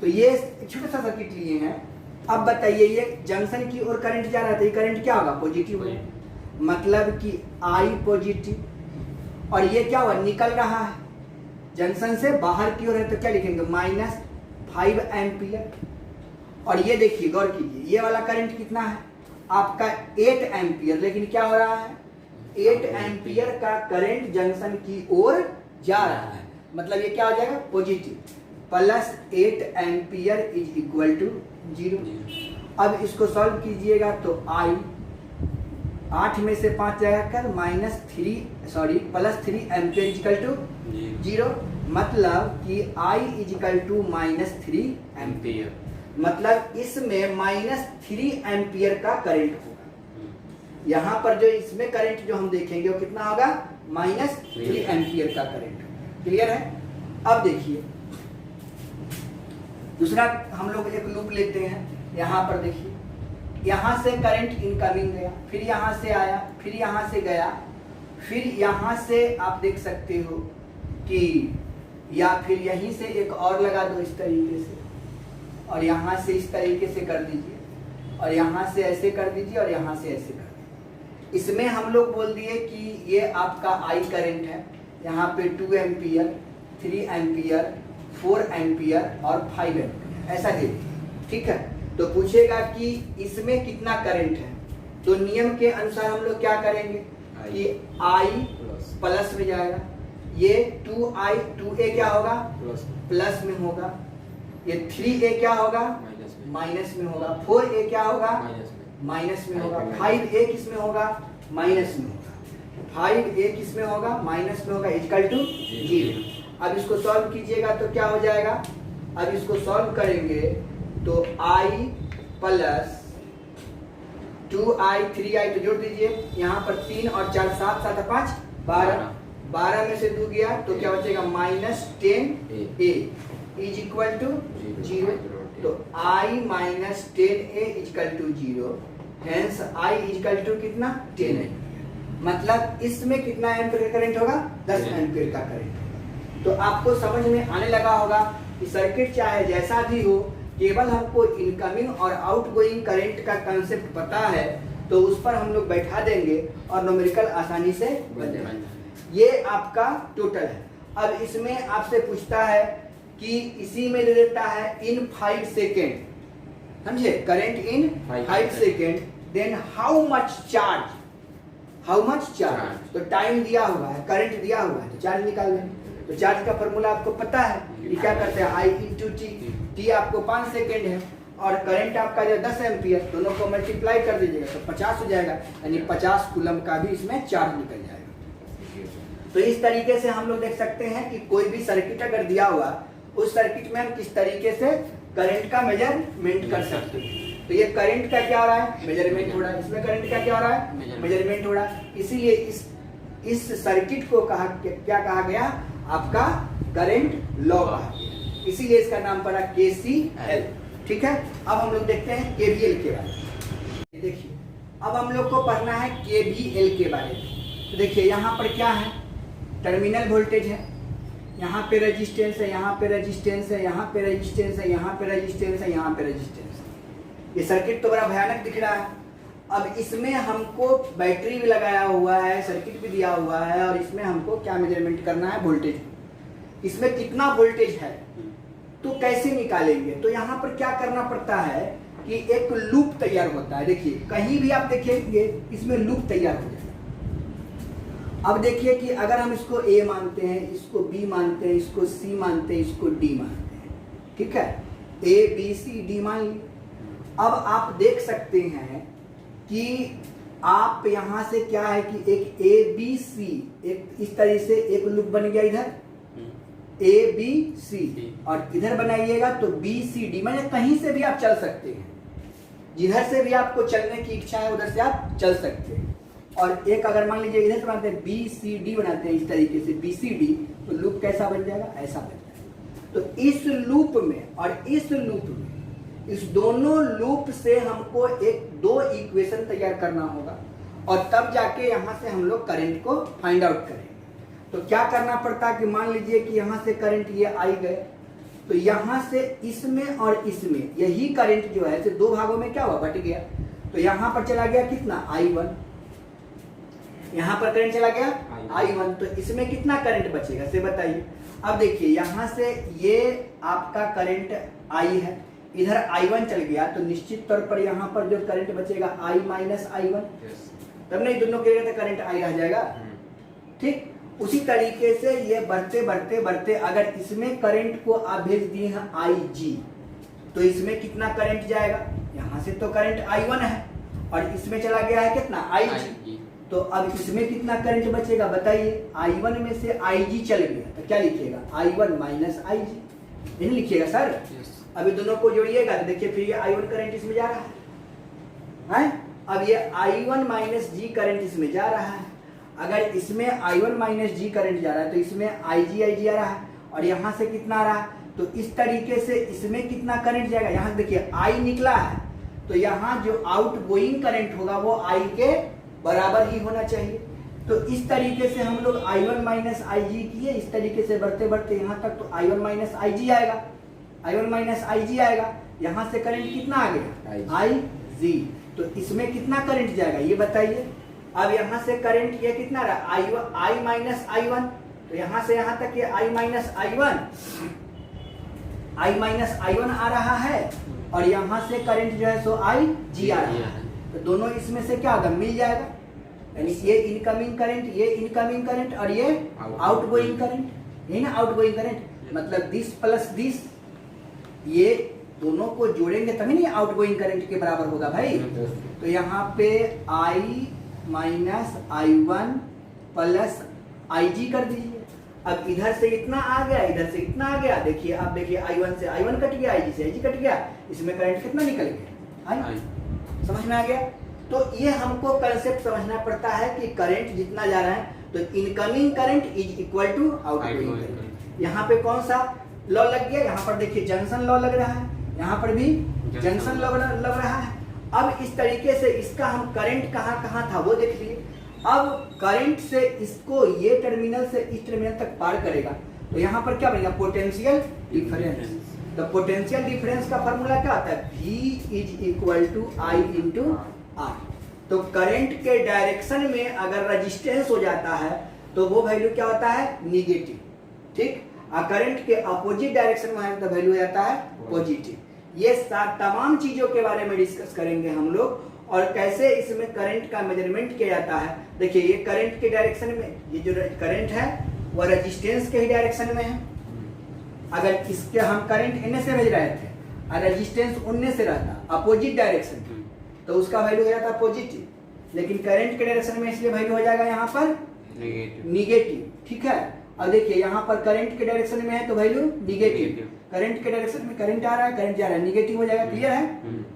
तो ये छोटा सा सर्किट लिए हैं, अब बताइए ये जंक्शन की ओर करंट जा रहा है, तो ये करंट क्या होगा, पॉजिटिव होगा, मतलब कि I पॉजिटिव, और ये क्या हुआ, निकल रहा है जंक्शन से बाहर की ओर है, तो क्या लिखेंगे, -5 एम्पियर। और ये देखिए, गौर कीजिए, ये वाला करंट कितना है आपका 8 एम्पियर, लेकिन क्या हो रहा है, 8 एम्पियर का करंट जंक्शन की ओर जा रहा है, मतलब ये क्या हो जाएगा, positive, plus 8 ampere is equal to 0। अब इसको सॉल्व कीजिएगा तो I 8 में से 5 जाएगा कर +3 एम्पियर इजिकल टू 0, मतलब कि I इजिकल टू -3 एम्पियर, मतलब इसमें -3 एम्पियर का करंट होगा। यहाँ पर जो इसमें करंट जो हम देखेंगे वो कितना होगा, -3 एम्पियर का करंट। क्लियर है? अब देखिए दूसरा हम लोग एक लूप लेते हैं। यहाँ पर देखिए, यहाँ से करंट इनकमिंग गया, फिर यहाँ से आया, फिर यहाँ से गया, फिर यहाँ से आप देख सकते हो कि या फिर यहीं से एक और लगा दो इस तरीके से, और यहाँ से इस तरीके से कर दीजिए, और यहाँ से ऐसे कर दीजिए, और यहाँ से ऐसे कर दीजिए। इसमें हम लोग बोल दिए कि ये आपका आई करंट है। यहाँ पे 2 एम्पियर, 3 एम्पियर, 4 एम्पियर और 5 एम्पियर ऐसा दे दिए। ठीक है, तो पूछेगा कि इसमें कितना करंट है, तो नियम के अनुसार हम लोग क्या करेंगे कि I प्लस में जाएगा, ये 2I 2A क्या होगा, प्लस में होगा, ये 3A क्या होगा, माइनस में होगा, 4A क्या होगा, माइनस में होगा, 5A किस में होगा, माइनस में होगा, 5A किस में होगा, माइनस में होगा, इक्वल टू 0। अब इसको सॉल्व कीजिएगा तो क्या हो जाएगा, अब इसको सॉल्व करेंगे तो I प्लस 2I 3I तो जोड़ दीजिए, यहाँ पर 3 और 4 7 7 5 12, 12 में से 2 गया तो क्या बचेगा, -10A इज इक्वल टू 0। तो I -10A is equal to 0, hence I is equal to कितना, 10 है। मतलब इसमें कितना एम्पीयर का करंट होगा, 10 एम्पीयर का करंट। तो आपको समझ में आने लगा होगा कि सर्किट चाहे जैसा भी हो, केवल हमको इनकमिंग और आउटगोइंग करंट का कंसेप्ट पता है तो उस पर हम लोग बैठा देंगे और न्यूमेरिकल आसानी से बन जाएगा। ये आपका टोटल है। अब इसमें आपसे पूछता है कि इसी में दे देता है इन 5 सेकेंड, समझे, current in 5 second, then how much charge, तो टाइम दिया हुआ है, करंट दिया हुआ है, तो चार्ज निकाल लेंगे। तो चार्ज का फॉर्मूला आपको पता है कि क्या करते हैं, I इंटू टी आपको 5 सेकेंड है और करंट आपका जो 10 एम्पियर, दोनों को मल्टीप्लाई कर दीजिएगा तो 50 हो जाएगा, यानी 50 कूलम का भी इसमें चार्ज निकल जाएगा। तो इस तरीके से हम लोग देख सकते हैं कि कोई भी सर्किट अगर दिया हुआ, उस सर्किट में हम किस तरीके से करंट का मेजरमेंट कर सकते हैं। तो ये करंट का क्या हो रहा है, मेजरमेंट हो रहा है, इसमें करंट का क्या हो रहा है, मेजरमेंट हो रहा है। इसीलिए इस सर्किट को क्या कहा गया, आपका करंट लॉ कहा गया, इसीलिए इसका नाम पड़ा KCL। ठीक है, अब हम लोग देखते हैं KVL के बारे में। देखिए अब हम लोग को पढ़ना है KVL के बारे में। तो देखिए यहाँ पर क्या है, टर्मिनल वोल्टेज है, यहाँ पे रेजिस्टेंस है, यहाँ पे रेजिस्टेंस है, यहाँ पे रेजिस्टेंस है, यहाँ पे रेजिस्टेंस है, यहाँ पे रेजिस्टेंस है। ये सर्किट तो बड़ा भयानक दिख रहा है। अब इसमें हमको बैटरी भी लगाया हुआ है, सर्किट भी दिया हुआ है, और इसमें हमको क्या मेजरमेंट करना है, वोल्टेज। इसमें कितना वोल्टेज है तो कैसे निकालेंगे, तो यहाँ पर क्या करना पड़ता है कि एक लूप तैयार होता है। देखिए कहीं भी आप देखेंगे इसमें लूप तैयार हो जाएगा। अब देखिए कि अगर हम इसको A मानते हैं, इसको B मानते हैं, इसको C मानते हैं, इसको D मानते हैं, ठीक है, A B C D मान ली। अब आप देख सकते हैं कि आप यहाँ से क्या है कि एक ABC, एक इस तरह से एक लूप बन गया, इधर ABC और इधर बनाइएगा तो BCD, मैंने कहीं से भी आप चल सकते हैं, जिधर से भी आपको चलने की इच्छा है उधर से आप चल सकते हैं। और एक अगर मान लीजिए इधर से बनाते हैं BCD, बनाते हैं इस तरीके से BCD, तो लूप कैसा बन जाएगा, ऐसा बन जाएगा। तो इस लूप में और इस लूप में, इस दोनों लूप से हमको दो इक्वेशन तैयार करना होगा और तब जाके यहाँ से हम लोग करंट को फाइंड आउट करेंगे। तो क्या करना पड़ता है कि मान लीजिए कि यहाँ से करंट ये आई गए, तो यहाँ से इसमें और इसमें यही करंट जो है दो भागों में क्या हुआ, बट गया। तो यहाँ पर चला गया कितना, I1, यहाँ पर करंट चला गया I1, तो इसमें कितना करंट बचेगा से बताइए। अब देखिए यहाँ से ये आपका करंट I है, इधर I1 चल गया, तो निश्चित तौर पर यहाँ पर जो करंट बचेगा I माइनस I1, तब नहीं दोनों के करंट I रह जाएगा। ठीक उसी तरीके से ये बढ़ते बढ़ते बढ़ते अगर इसमें करंट को आप भेज दिए हैं IG, तो इसमें कितना करंट जाएगा, यहाँ से तो करंट I1 है और इसमें चला गया है कितना IG। तो अब इसमें कितना करंट बचेगा बताइए, I1 में से IG चल गया तो क्या लिखिएगा, I1 माइनस IG, यही लिखिएगा सर। अभी दोनों को जोड़िएगा तो देखिए फिर ये I1 करंट इसमें जा रहा है। अब ये I1 माइनस G करंट इसमें जा रहा है। अगर इसमें I1 माइनस G करंट जा रहा है तो इसमें IG आ रहा है, और यहाँ से कितना आ रहा है, तो इस तरीके से इसमें कितना करंट जाएगा, यहाँ देखिए I निकला है तो यहाँ जो आउट गोइंग करंट होगा वो I के बराबर ही होना चाहिए। तो इस तरीके से हम लोग I1 माइनस IG किए, इस तरीके से बढ़ते बढ़ते यहाँ तक तो I1 माइनस IG आएगा, I1 माइनस IG आएगा। यहाँ से करंट कितना आ गया IG, तो इसमें कितना करंट जाएगा ये बताइए। अब यहाँ से करंट ये कितना रहा, I माइनस I1, तो यहाँ से यहाँ तक ये I माइनस I1 आ रहा है, और यहाँ से करंट जो है सो IG आ रहा है। तो दोनों इसमें से क्या होगा, मिल जाएगा, यानी ये इनकमिंग करंट और ये आउटगोइंग करंट, यही ना आउटगोइंग करंट, मतलब दिस प्लस दिस, ये दोनों को जोड़ेंगे तभी नहीं आउटगोइंग करंट के बराबर होगा भाई। तो यहाँ पे I minus I1 plus IG कर दीजिए। अब इधर से इतना आ गया, इधर से इतना आ गया, देखिए अब देखिए I1 से I1 कट गया, IG से IG कट गया, इसमें करंट कितना निकल गया, समझ में आ गया। तो ये हमको कंसेप्ट समझना पड़ता है कि करंट जितना जा रहा है तो incoming current is equal to outgoing current. यहाँ पे कौन सा लॉ लग गया, यहाँ पर देखिए जंक्शन लॉ लग रहा है, यहाँ पर भी जंक्शन लॉ लग रहा है। अब इस तरीके से इसका हम करंट कहाँ कहाँ था वो देख लिए। अब करंट से इसको ये टर्मिनल से इस टर्मिनल तक पार करेगा तो यहाँ पर क्या बनेगा, पोटेंशियल डिफरेंस। तो पोटेंशियल डिफरेंस का फॉर्मूला क्या होता है, V is equal to I into R। तो करंट के डायरेक्शन में अगर रेजिस्टेंस हो जाता है तो वो वैल्यू क्या होता है, निगेटिव, ठीक। और करंट के अपोजिट डायरेक्शन में है तो वैल्यू हो जाता है पॉजिटिव। ये तमाम चीजों के बारे में डिस्कस करेंगे हम लोग, और कैसे इसमें करंट का मेजरमेंट किया जाता है। देखिए ये करंट के डायरेक्शन में, ये जो करंट है वो रेजिस्टेंस के ही डायरेक्शन में है। अगर इसके हम करंट इनने से भेज रहे थे और रेजिस्टेंस उनने से रहता अपोजिट डायरेक्शन तो उसका वैल्यू हो जाता पॉजिटिव, लेकिन करंट के डायरेक्शन में इसलिए वैल्यू हो जाएगा यहाँ पर निगेटिव, ठीक है। अब देखिए यहाँ पर करंट के डायरेक्शन में है तो वैल्यू निगेटिव, करंट के डायरेक्शन में करंट आ रहा है, करंट जा रहा है, निगेटिव हो जाएगा, क्लियर है।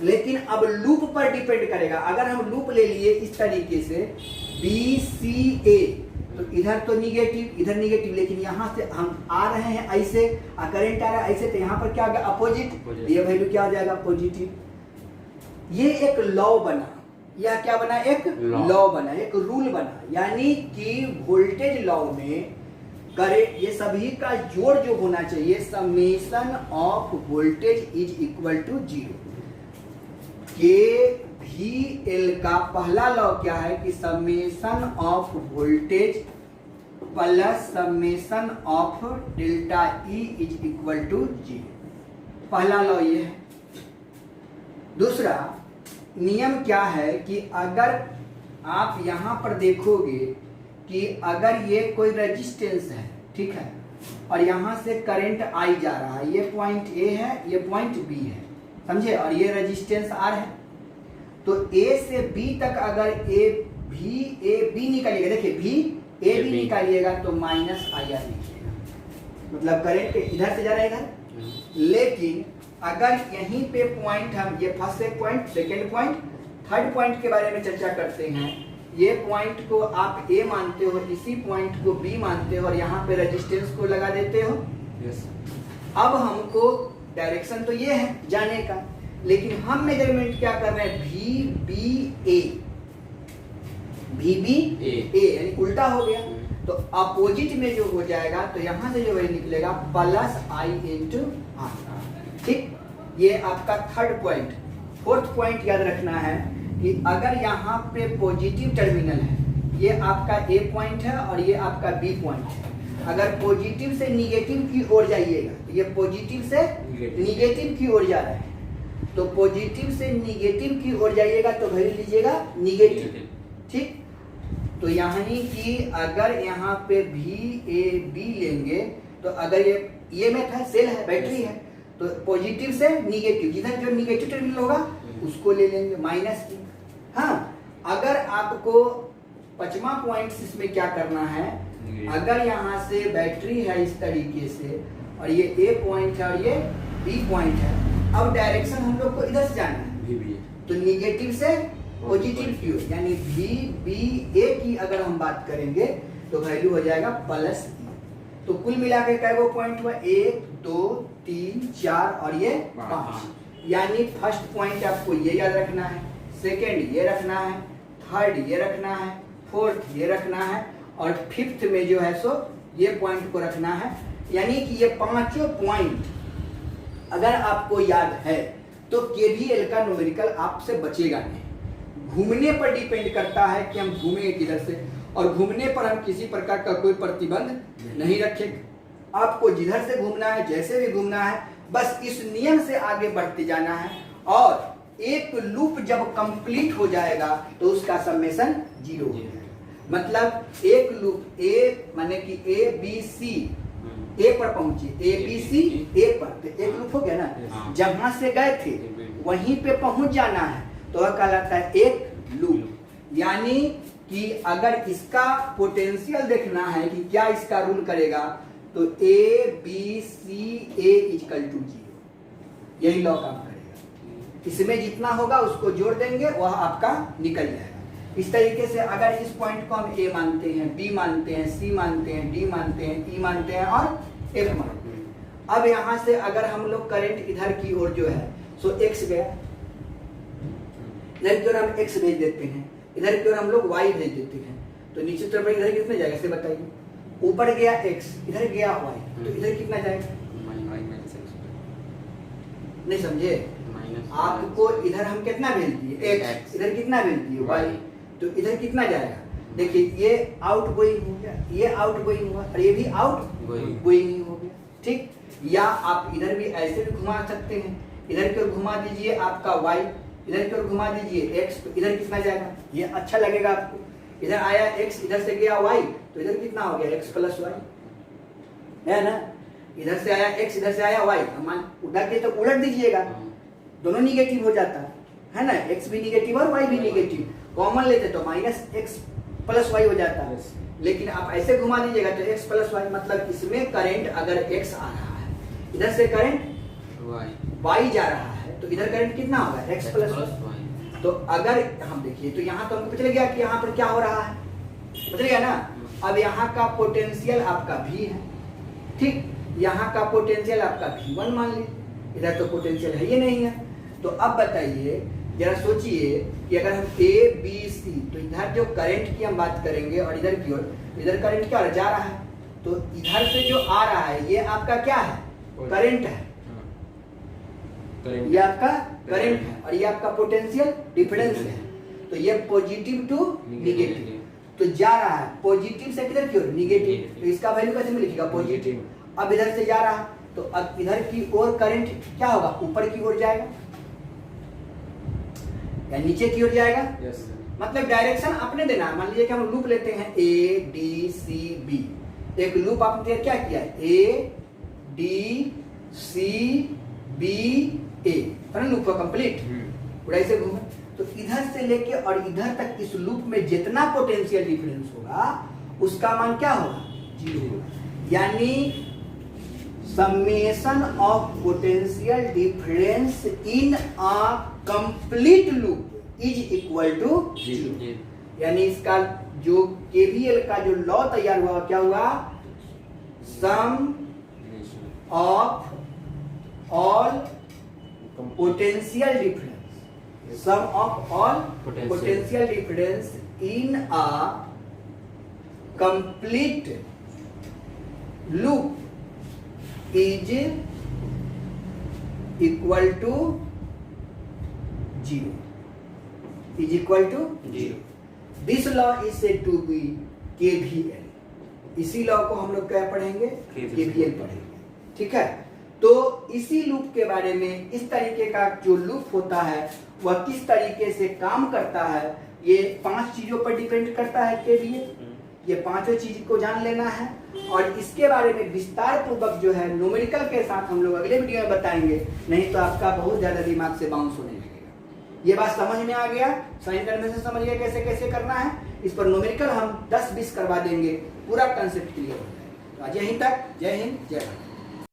लेकिन अब लूप पर डिपेंड करेगा। अगर हम लूप ले लिए इस तरीके से BCA तो इधर तो निगेटिव, इधर निगेटिव, लेकिन यहाँ से हम आ रहे हैं ऐसे, करंट आ रहा है ऐसे, तो यहाँ पर क्या आ गया अपोजिट, ये वैल्यू क्या हो जाएगा पॉजिटिव। ये एक लॉ बना, या क्या बना, एक लॉ बना, एक रूल बना, यानी कि वोल्टेज लॉ में करंट ये सभी का जोड़ जो होना चाहिए, summation of voltage is equal to 0। KVL का पहला लॉ क्या है कि summation of voltage plus summation of delta E is equal to 0। पहला लॉ ये है। दूसरा नियम क्या है कि अगर आप यहाँ पर देखोगे कि अगर ये कोई रेजिस्टेंस है, ठीक है, और यहाँ से करंट I जा रहा है, ये पॉइंट A है, ये पॉइंट B है, समझे, और ये रेजिस्टेंस R है, तो A से B तक अगर AB निकालिएगा, देखिए AB निकालिएगा तो माइनस IR लिखिएगा, मतलब करंट इधर से जा रहा है इधर। लेकिन अगर यहीं पे पॉइंट, हम ये first point, second point, third point के बारे में चर्चा करते हैं। ये पॉइंट को आप A मानते हो, इसी पॉइंट को B मानते हो, और यहाँ पे रेजिस्टेंस को लगा देते हो। अब हमको डायरेक्शन तो ये है जाने का, लेकिन हम मेजरमेंट क्या कर रहे हैं, VBA यानी उल्टा हो गया, तो अपोजिट में जो हो जाएगा तो यहाँ से जो वही निकलेगा प्लस I इंटू R, ठीक। ये आपका थर्ड पॉइंट। फोर्थ पॉइंट याद रखना है कि अगर यहाँ पे पॉजिटिव टर्मिनल है, ये आपका A पॉइंट है और ये आपका B पॉइंट है, अगर पॉजिटिव से निगेटिव की ओर जाइएगा तो ये पॉजिटिव से निगेटिव की ओर जा रहा है, तो पॉजिटिव से निगेटिव की ओर जाइएगा तो वैल्यू लीजिएगा निगेटिव, ठीक। तो यानी कि अगर यहाँ पे VAB लेंगे तो अगर ये में था सेल है, बैटरी है, तो पॉजिटिव से निगेटिव, जिधर जो निगेटिव टर्मिनल होगा उसको ले लेंगे माइनस की। हाँ, अगर आपको 5वां पॉइंट इसमें क्या करना है, अगर यहाँ से बैटरी है इस तरीके से और ये ए पॉइंट है और ये बी पॉइंट है, अब डायरेक्शन हम लोग को इधर से जाना है, तो निगेटिव से पॉजिटिव की ओर, यानी बी बी ए की अगर हम बात करेंगे तो वैल्यू हो जाएगा प्लस ई। तो कुल मिला के कैगो पॉइंट हुआ 1 2 3 4 और ये 5, यानी फर्स्ट पॉइंट आपको ये याद रखना है, सेकेंड ये रखना है, थर्ड ये रखना है, फोर्थ ये रखना है और फिफ्थ में जो है सो ये पॉइंट को रखना है। यानी कि ये पांचों पॉइंट अगर आपको याद है तो केवीएल का न्यूमेरिकल आपसे बचेगा नहीं। घूमने पर डिपेंड करता है कि हम घूमेंगे किधर से, और घूमने पर हम किसी प्रकार का कोई प्रतिबंध नहीं रखेंगे। आपको जिधर से घूमना है, जैसे भी घूमना है, बस इस नियम से आगे बढ़ते जाना है। और एक लूप जब कंप्लीट हो जाएगा तो उसका समेशन 0 हो जाएगा। मतलब एक लूप ए माने कि ए बी सी ए पर पहुंची, ए बी सी ए पर, तो एक लूप हो गया ना। जहां से गए थे वहीं पे पहुंच जाना है, तो वह कहलाता है एक लूप। यानी कि अगर इसका पोटेंशियल देखना है कि क्या इसका रूल करेगा, तो A B C A equal to 0, यही लॉ काम करेगा। इसमें जितना होगा उसको जोड़ देंगे, वह आपका निकल जाएगा। इस तरीके से अगर इस पॉइंट को हम ए मानते हैं, बी मानते हैं, सी मानते हैं, डी मानते हैं, ई मानते हैं और एफ मानते हैं। अब यहाँ से अगर हम लोग करंट इधर की ओर जो है सो एक्स गया, इधर की ओर हम एक्स भेज देते हैं, इधर की ओर हम लोग वाई भेज देते हैं, तो नीचे तरफ इधर कितना जाएगा इसे बताइए। ऊपर गया एक्स, इधर गया वाई, तो इधर कितना जाएगा? नहीं समझे? आपको इधर हम कितना भेज दिए एक्स, इधर कितना भेज दिए वाई, तो इधर कितना जाएगा? देखिए ये आउट गोइंग हो गया, ये आउट गोइंग हुआ और ये भी आउट गोइंग हो गया। ठीक, या आप इधर भी ऐसे भी घुमा सकते हैं, इधर की ओर घुमा दीजिए आपका वाई, इधर की ओर घुमा दीजिए एक्स, तो इधर कितना जाएगा? ये अच्छा लगेगा आपको। इधर आया एक्स, इधर से गया वाई, तो इधर कितना हो गया? एक्स प्लस वाई है ना। इधर से आया एक्स, इधर से आया वाई, मान उधर के तो उलट दीजिएगा, दोनों निगेटिव हो जाता है ना। एक्स भी निगेटिव और वाई भी निगेटिव, कॉमन लेते तो माइनस एक्स प्लस वाई हो जाता है। लेकिन आप ऐसे घुमा दीजिएगा तो एक्स प्लस वाई, मतलब इसमें करंट अगर एक्स आ रहा है, इधर से करंट वाई जा रहा है, तो इधर करंट कितना होगा? X plus y. तो अगर हम देखिए तो यहाँ तो हमको पता चल गया कि यहाँ पर क्या हो रहा है, पता गया ना। अब यहाँ का पोटेंशियल आपका भी है, ठीक, यहाँ का पोटेंशियल आपका V1 मान लीजिए, इधर तो पोटेंशियल है ये नहीं है। तो अब बताइए, जरा सोचिए कि अगर हम ए बी सी, तो इधर जो करंट की हम बात करेंगे और इधर की ओर, इधर करंट क्या जा रहा है, तो इधर से जो आ रहा है ये आपका क्या है? करंट है, ये आपका करंट है और ये आपका पोटेंशियल डिफरेंस है। तो ये पॉजिटिव टू निगेटिव, तो जा रहा है पॉजिटिव से किधर की ओर? निगेटिव, तो इसका वैल्यू कैसे में लिखिएगा? पॉजिटिव। अब इधर से जा रहा है तो अब इधर की ओर करंट क्या होगा? ऊपर की ओर जाएगा या नीचे की ओर जाएगा? yes, मतलब डायरेक्शन आपने देना है। मान लीजिए कि हम लूप लेते हैं ए डी सी बी, एक लूप आपने क्या किया? A D C B A, loop को कंप्लीट पूरा ऐसे घूमे, तो इधर से लेके और इधर तक इस लूप में जितना पोटेंशियल डिफरेंस होगा उसका मान क्या होगा? 0 होगा। यानी summation of potential difference in a complete loop is equal to 0। यानी इसका जो केवीएल का जो लॉ तैयार हुआ क्या हुआ? Sum of all potential difference, sum of all potential difference in a complete loop is equal to 0, is equal to 0। This law is said to be KVL। इसी लॉ को हम लोग क्या पढ़ेंगे? KVL पढ़ेंगे, ठीक है। तो इसी लूप के बारे में, इस तरीके का जो लूप होता है वह किस तरीके से काम करता है, ये 5 चीजों पर डिपेंड करता है KVL। ये पांचों चीज को जान लेना है और इसके बारे में विस्तार पूर्वक जो है न्यूमेरिकल के साथ हम लोग अगले वीडियो में बताएंगे, नहीं तो आपका बहुत ज्यादा दिमाग से बाउंस होने लगेगा। ये बात समझ में आ गया, साइन कन्वेंशन समझ गए कैसे कैसे करना है। इस पर न्यूमेरिकल हम 10-20 करवा देंगे, पूरा कंसेप्ट क्लियर हो जाएगा। तो आज यहीं तक, जय हिंद जय भारत।